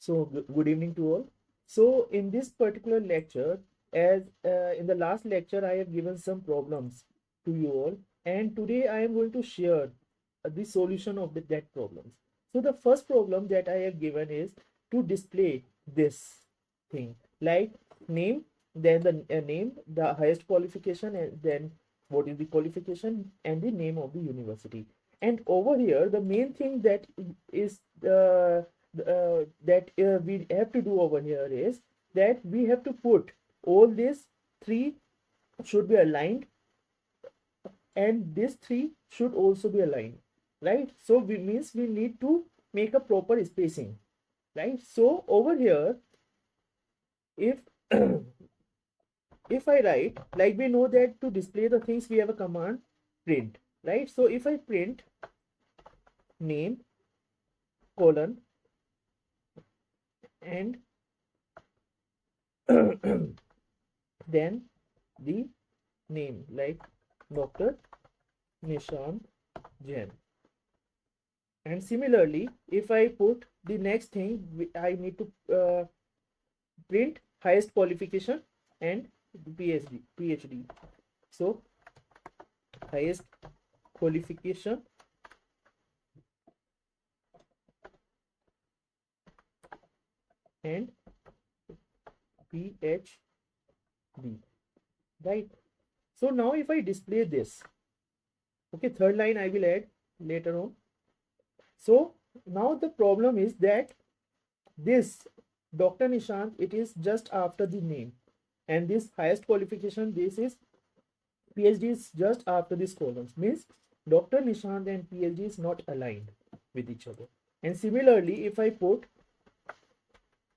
So good evening to all. So in this particular lecture, as in the last lecture, I have given some problems to you all, and today I am going to share the solution of that problems. So the first problem that I have given is to display this thing like name, then the name, the highest qualification, and then what is the qualification and the name of the university. And over here, the main thing that is we have to do over here is that we have to put all these three should be aligned, and these three should also be aligned, right? So we means we need to make a proper spacing, right? So over here, if if I write, like, we know that to display the things we have a command print, right? So if I print name colon and then the name like Dr. Nishan Jain. And similarly, if I put the next thing, I need to print highest qualification and PhD. So highest qualification and PhD, right? So now if I display this, okay, third line I will add later on. So now the problem is that this Dr. Nishant, it is just after the name, and this highest qualification, this is PhD, is just after these columns, means Dr. Nishant and PhD is not aligned with each other. And similarly, if I put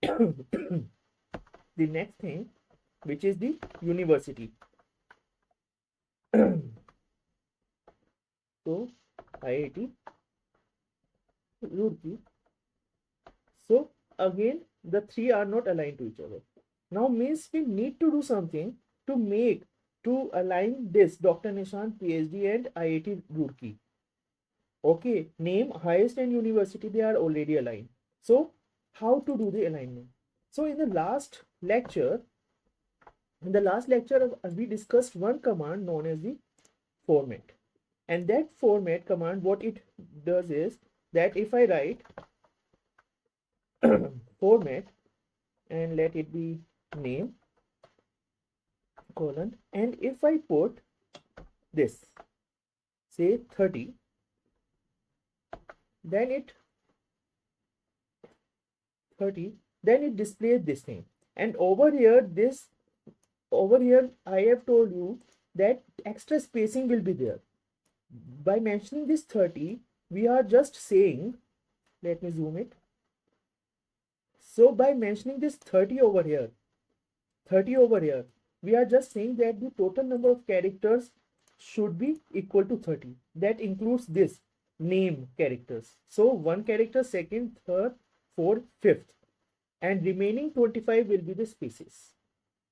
the next thing, which is the university, so IIT Roorkee. So again, the three are not aligned to each other. Now means we need to do something to align this Dr. Nishant PhD and IIT Roorkee. Okay, name, highest, and university, they are already aligned. So how to do the alignment? So in the last lecture, we discussed one command known as the format. And that format command, what it does is that if I write format and let it be name colon, and if I put this, say 30, then it displays this thing. And over here I have told you that extra spacing will be there. By mentioning this 30, we are just saying, let me zoom it. So by mentioning this 30 over here, we are just saying that the total number of characters should be equal to 30. That includes this name characters. So one character, second, third, fourth, fifth, and remaining 25 will be the spaces,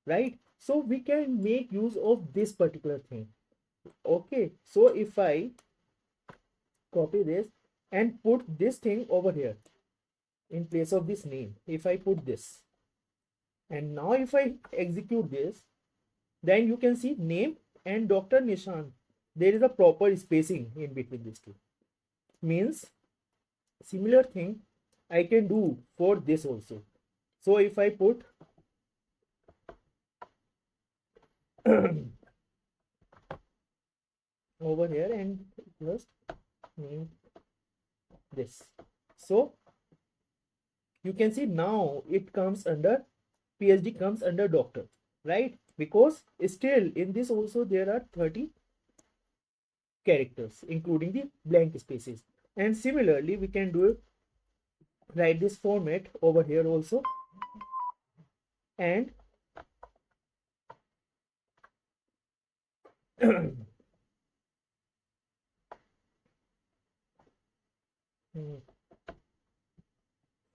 right? So we can make use of this particular thing. Okay, so if I copy this and put this thing over here in place of this name, if I put this, and now if I execute this, then you can see name and Dr. Nishant, there is a proper spacing in between these two. Means similar thing I can do for this also. So if I put over here and just name this, so you can see now it comes under PhD, comes under doctor, right? Because still in this also there are 30 characters including the blank spaces. And similarly we can do it, write this format over here also, and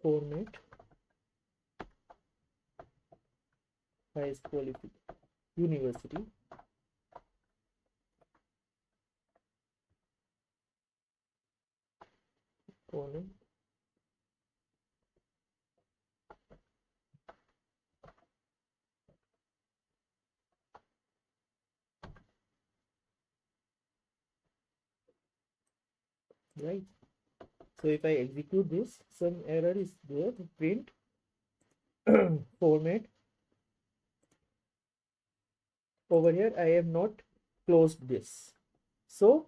format highest qualified university colon right? So if I execute this, some error is there. Print format. Over here I have not closed this. So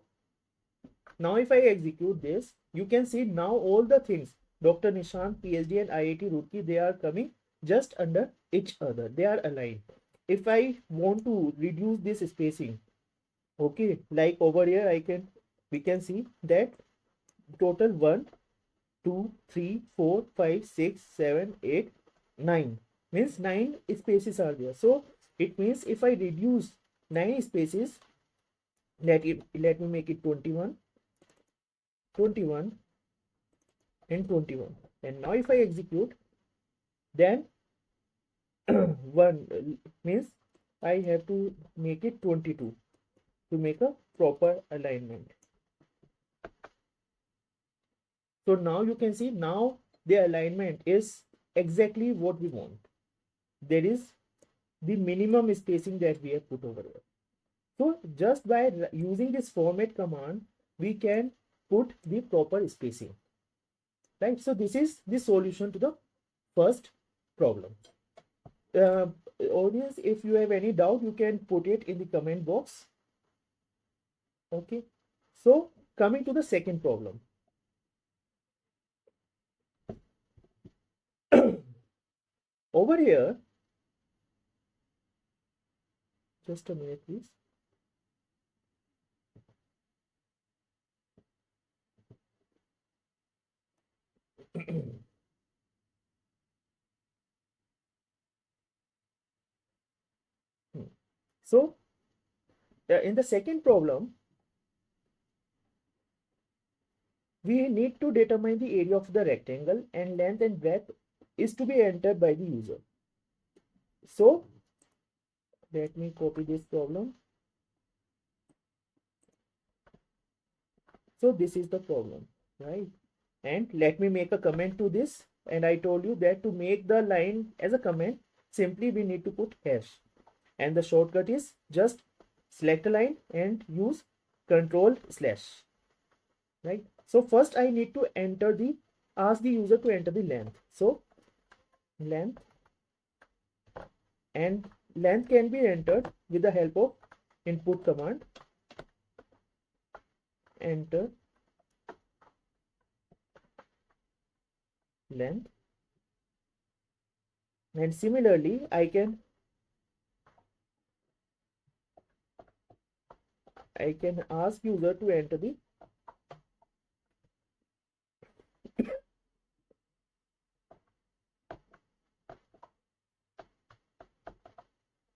now if I execute this, you can see now all the things, Dr. Nishant, PhD and IIT Roorkee, they are coming just under each other. They are aligned. If I want to reduce this spacing, okay, like over here we can see that total 1, 2, 3, 4, 5, 6, 7, 8, 9 means 9 spaces are there. So it means if I reduce 9 spaces, let me make it 21, 21 and 21. And now if I execute, then 1 means I have to make it 22 to make a proper alignment. So now you can see now the alignment is exactly what we want. There is the minimum spacing that we have put over here. So just by using this format command, we can put the proper spacing, right? So this is the solution to the first problem. Audience, if you have any doubt, you can put it in the comment box. Okay, so coming to the second problem. Over here, just a minute please. So in the second problem, we need to determine the area of the rectangle, and length and breadth is to be entered by the user. So let me copy this problem. So this is the problem, right? And let me make a comment to this. And I told you that to make the line as a comment, simply we need to put hash. And the shortcut is just select a line and use control slash, right? So first I need to ask the user to enter the length. So length, and length can be entered with the help of input command. Enter length, and similarly I can ask user to enter the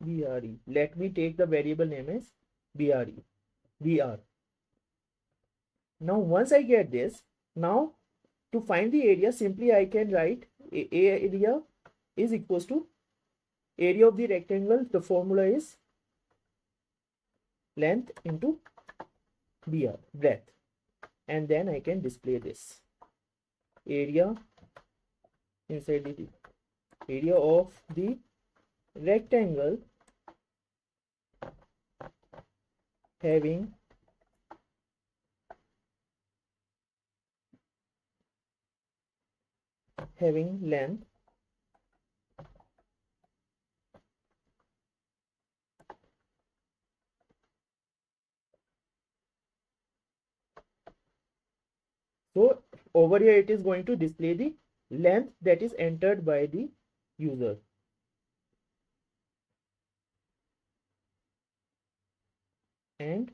BRE. Let me take the variable name as BR. Now once I get this, now to find the area, simply I can write area is equals to area of the rectangle. The formula is length into BR, breadth, and then I can display this area inside the area of the rectangle having length so over here it is going to display the length that is entered by the user. And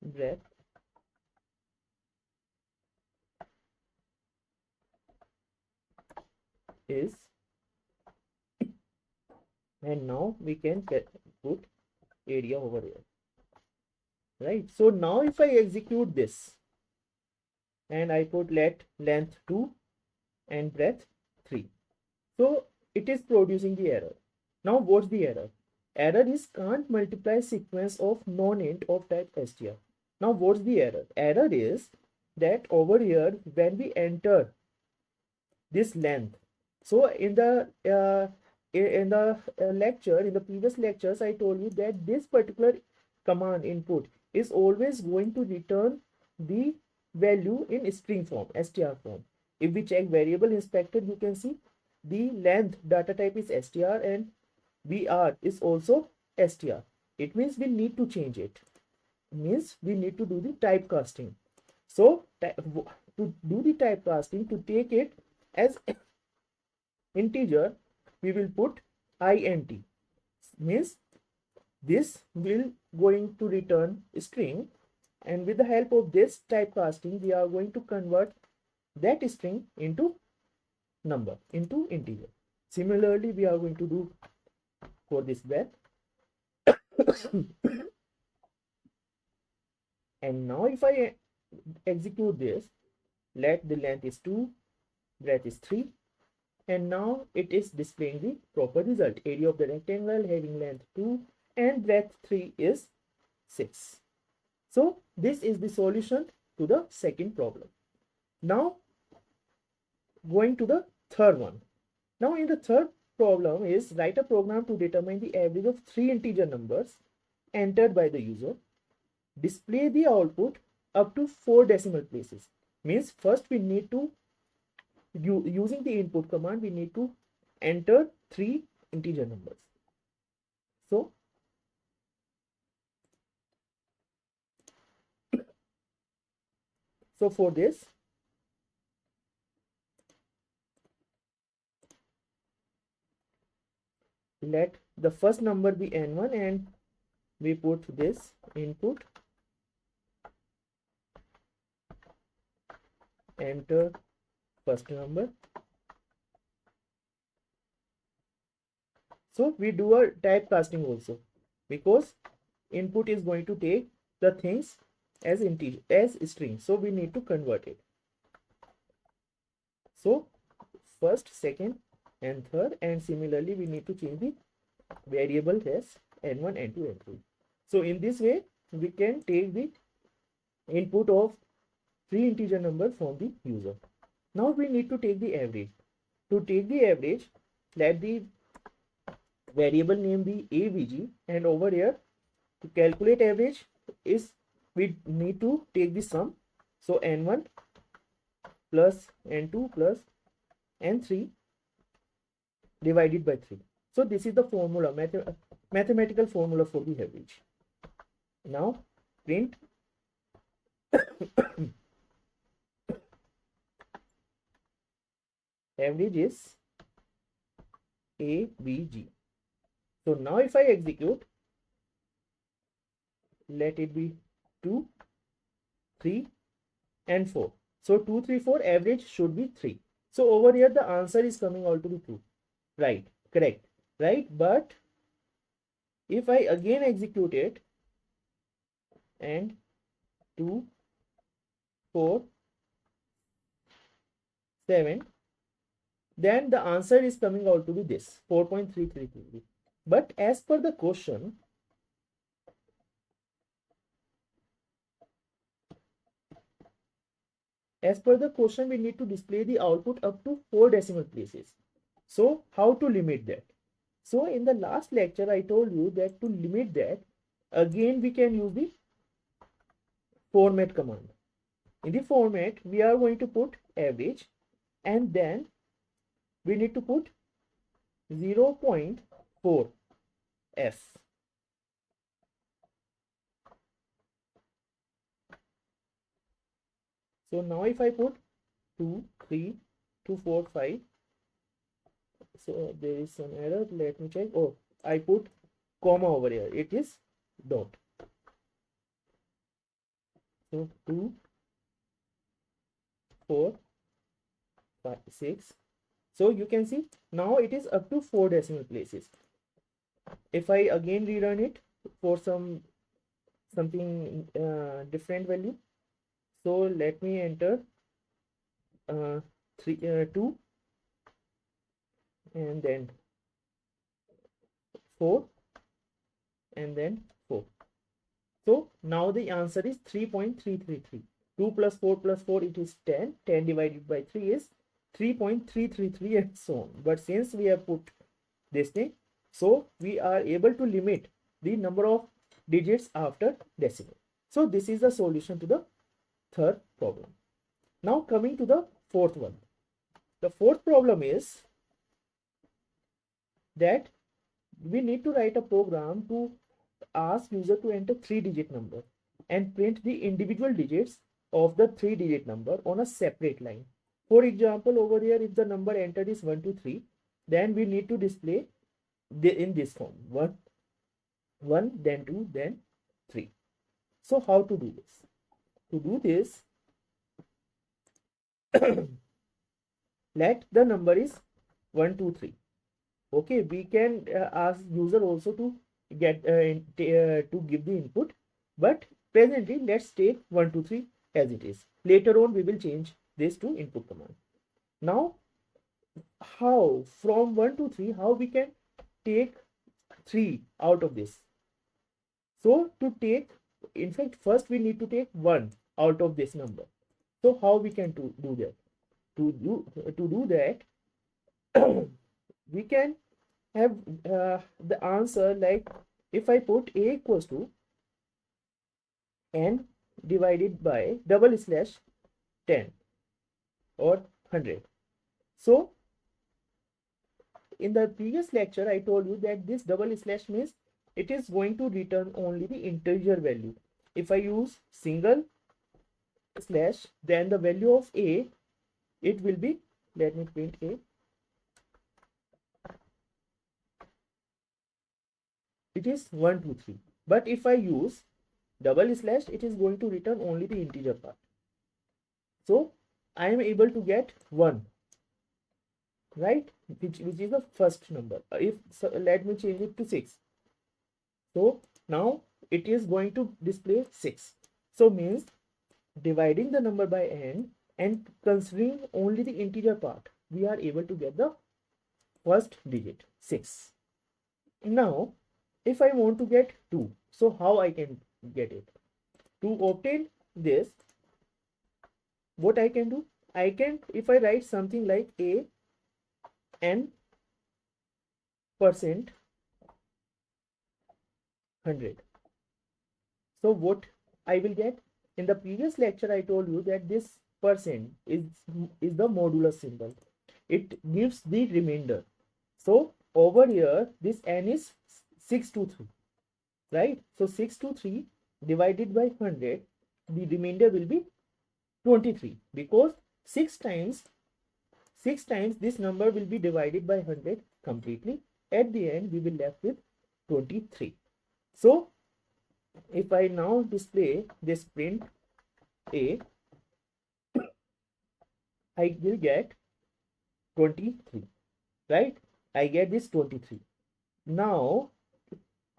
breadth is, and now we can put area over here, right? So now if I execute this and I put let length 2 and breadth 3, so it is producing the error. Now what's the error? Error is can't multiply sequence of non-int of type str. Now what's the error? Error is that over here when we enter this length, So in the lecture, in the previous lectures, I told you that this particular command input is always going to return the value in string form, str form. If we check variable inspector, you can see the length data type is str and vr is also str. It means we need to change it. Means we need to do the typecasting. So to do the typecasting, to take it as integer, we will put int. Means this will going to return string, and with the help of this typecasting, we are going to convert that string into number, into integer. Similarly, we are going to do for this breadth. And now if I execute this, let the length is 2, breadth is 3, and now it is displaying the proper result. Area of the rectangle having length 2 and breadth 3 is 6. So this is the solution to the second problem. Now going to the third one. Now in the third problem is write a program to determine the average of 3 integer numbers entered by the user. Display the output up to 4 decimal places. Means first we need to, using the input command, we need to enter 3 integer numbers. So for this, let the first number be n1 and we put this input, enter first number. So we do a typecasting also, because input is going to take the things as integer, as string, so we need to convert it. So first, second and third, and similarly we need to change the variable as n1, n2, n3. So in this way we can take the input of 3 integer number from the user. Now we need to take the average. To take the average, let the variable name be avg, and over here to calculate average is we need to take the sum. So n1 plus n2 plus n3 divided by 3. So this is the formula, mathematical formula for the average. Now print average is avg. So now if I execute, let it be 2, 3 and 4. So 2, 3, 4, average should be 3. So over here the answer is coming out to be true. Right, correct, right? But if I again execute it, and 2, 4, 7, then the answer is coming out to be this 4.333. But as per the question, we need to display the output up to 4 decimal places. So how to limit that? So in the last lecture I told you that to limit that, again we can use the format command. In the format we are going to put average, and then we need to put 0.4 f. So now if I put 2, 3, 2, 4, 5, so there is some error, let me check. Oh, I put comma over here, it is dot. So 2, 4, 5, 6. So you can see now it is up to 4 decimal places. If I again rerun it for something different value, so let me enter 2 and then 4 and then 4. So now the answer is 3.333. 2 plus 4 plus 4, it is 10. 10 divided by 3 is 3.333 and so on. But since we have put this thing, so we are able to limit the number of digits after decimal. So this is the solution to the third problem. Now coming to the fourth one. The fourth problem is that we need to write a program to ask user to enter 3-digit number and print the individual digits of the 3-digit number on a separate line. For example, over here, if the number entered is 123, then we need to display in this form: 1, then 2, then 3. So how to do this? To do this, let the number is 1, 2, 3. Okay, we can ask user also to get to give the input, but presently let's take 1, 2, 3 as it is. Later on we will change this to input command. Now how from 1 to 3, how we can take 3 out of this? So to take, in fact, first we need to take 1 out of this number. So how we can do that? To do that, we can have the answer like, if I put a equals to n divided by /10 or 100. So in the previous lecture I told you that this / means it is going to return only the integer value. If I use single slash, then the value of a, it will be, let me print a, it is 1, 2, 3. But if I use /, it is going to return only the integer part. So I am able to get 1, right, which is the first number. If so, let me change it to 6. So now it is going to display 6. So means dividing the number by n and considering only the integer part, we are able to get the first digit 6. Now if I want to get 2, so how I can get it? To obtain this, what I can do? I can, if I write something like a n percent 100. So what I will get? In the previous lecture I told you that this percent is the modulus symbol. It gives the remainder. So over here this n is 623, right? So 623 divided by 100, the remainder will be 23, because 6 times this number will be divided by 100 completely. At the end we will left with 23. So if I now display this print a, I will get 23, right? I get this 23. Now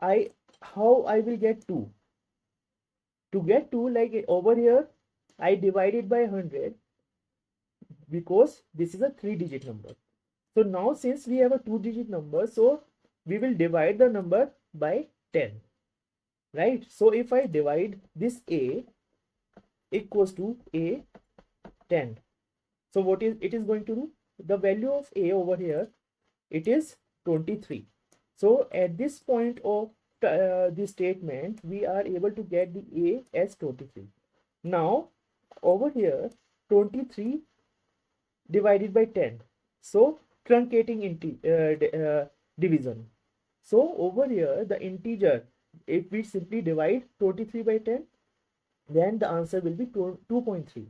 how I will get 2? To get 2, like over here I divided by 100 because this is a 3-digit number. So now since we have a 2-digit number, so we will divide the number by 10, right? So if I divide this a equals to a 10, so what is it is going to do? The value of a over here, it is 23. So at this point of the statement, we are able to get the a as 23. Now over here 23 divided by 10, so truncating division. So over here the integer, if we simply divide 23 by 10, then the answer will be 2.3.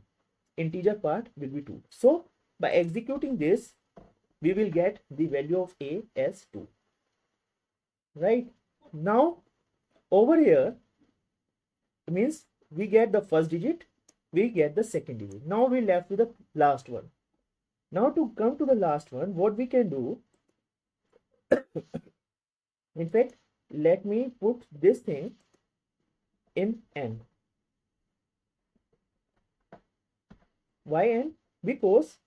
Integer part will be 2. So by executing this, we will get the value of a as 2, right? Now over here means we get the first digit, we get the second digit. Now we left with the last one. Now to come to the last one, what we can do, in fact, let me put this thing in n. Why n? Because,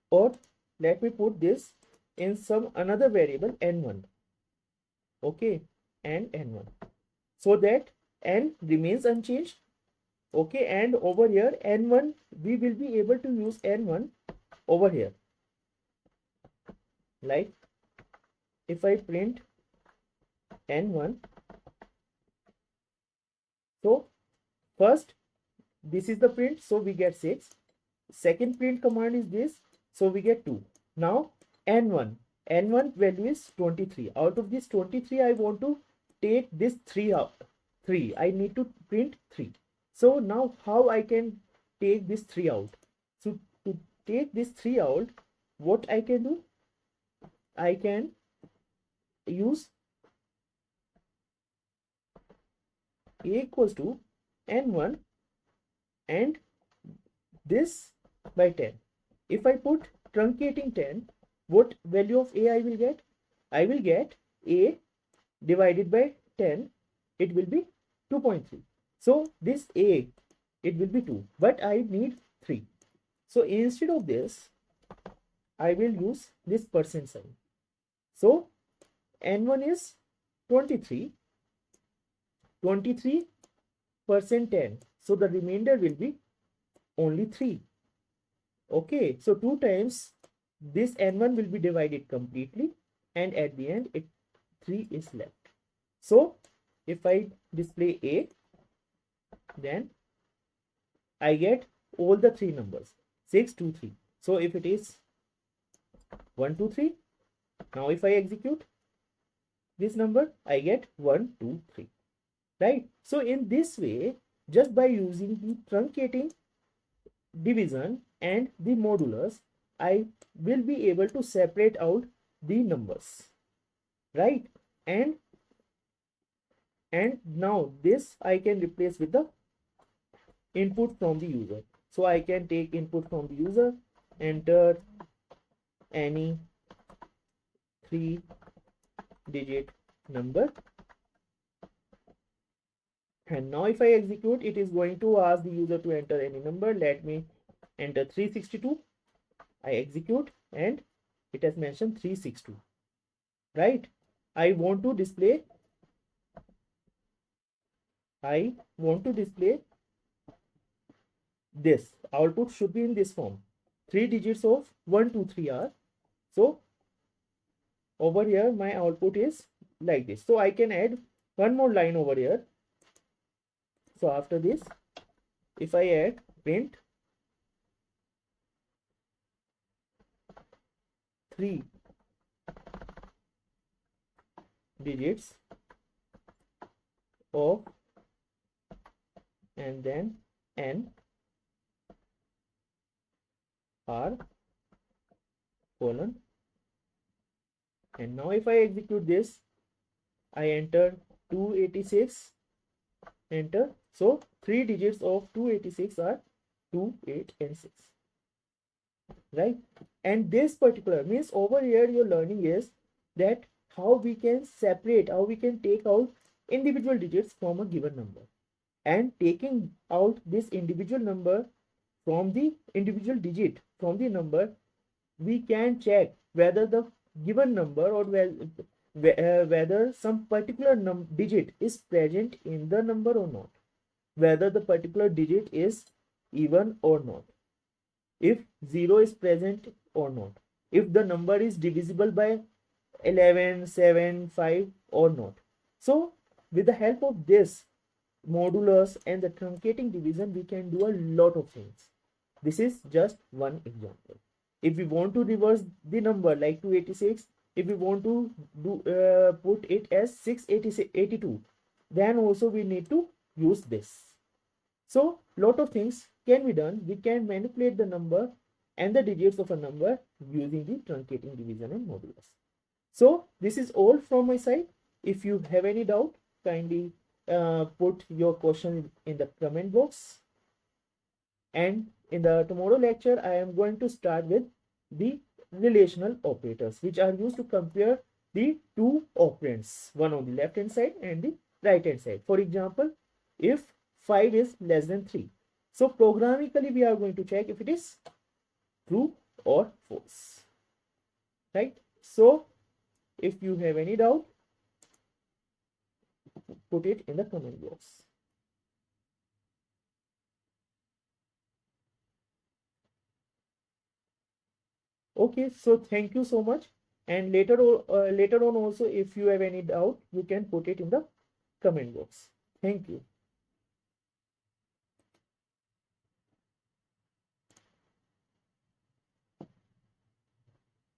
or let me put this in some another variable n1. Okay, and n1, so that n remains unchanged. Okay, and over here n1, we will be able to use n1 over here, like if I print n1, so first this is the print, so we get 6. Second print command is this, so we get 2. Now n1 value is 23. Out of this 23 I want to take this 3 out. 3 I need to print 3. So now how I can take this 3 out? So to take this 3 out, what I can do, I can use a equals to n1 and this by 10. If I put truncating 10, what value of a I will get? I will get a divided by 10, it will be 2.3. So this a, it will be 2, but I need 3. So instead of this, I will use this percent sign. So n1 is 23, 23% 10. So the remainder will be only 3. Okay, so 2 times this n1 will be divided completely, and at the end 3 is left. So if I display a, then I get all the 3 numbers 6, 2, 3. So if it is 1, 2, 3, now if I execute this number, I get 1, 2, 3, right? So in this way, just by using the truncating division and the modulus, I will be able to separate out the numbers, right? And now this I can replace with the input from the user. So I can take input from the user, enter any 3-digit number, and now if I execute, it is going to ask the user to enter any number. Let me enter 362. I execute and it has mentioned 362, right? I want to display this output should be in this form. 3 digits of 1, 2, 3 are, so over here my output is like this. So I can add one more line over here. So after this, if I add print 3 digits of, and then n r colon, and now if I execute this, I enter 286, enter. So 3 digits of 286 are 2, 8 and 6, right? And this particular means over here your learning is that how we can separate, how we can take out individual digits from a given number, and taking out this individual number from the individual digit from the number, we can check whether the given number or whether some particular digit is present in the number or not, whether the particular digit is even or not, if 0 is present or not, if the number is divisible by 11, 7, 5 or not. So with the help of this modulus and the truncating division, we can do a lot of things. This is just one example. If we want to reverse the number like 286, if we want to do put it as 682, then also we need to use this. So lot of things can be done. We can manipulate the number and the digits of a number using the truncating division and modulus. So this is all from my side. If you have any doubt, kindly put your question in the comment box. And in the tomorrow lecture, I am going to start with the relational operators, which are used to compare the two operands, one on the left hand side and the right hand side. For example, if 5 is less than 3, so programmatically we are going to check if it is true or false, right? So if you have any doubt, put it in the comment box. Okay, so thank you so much. And later on also, if you have any doubt, you can put it in the comment box. Thank you.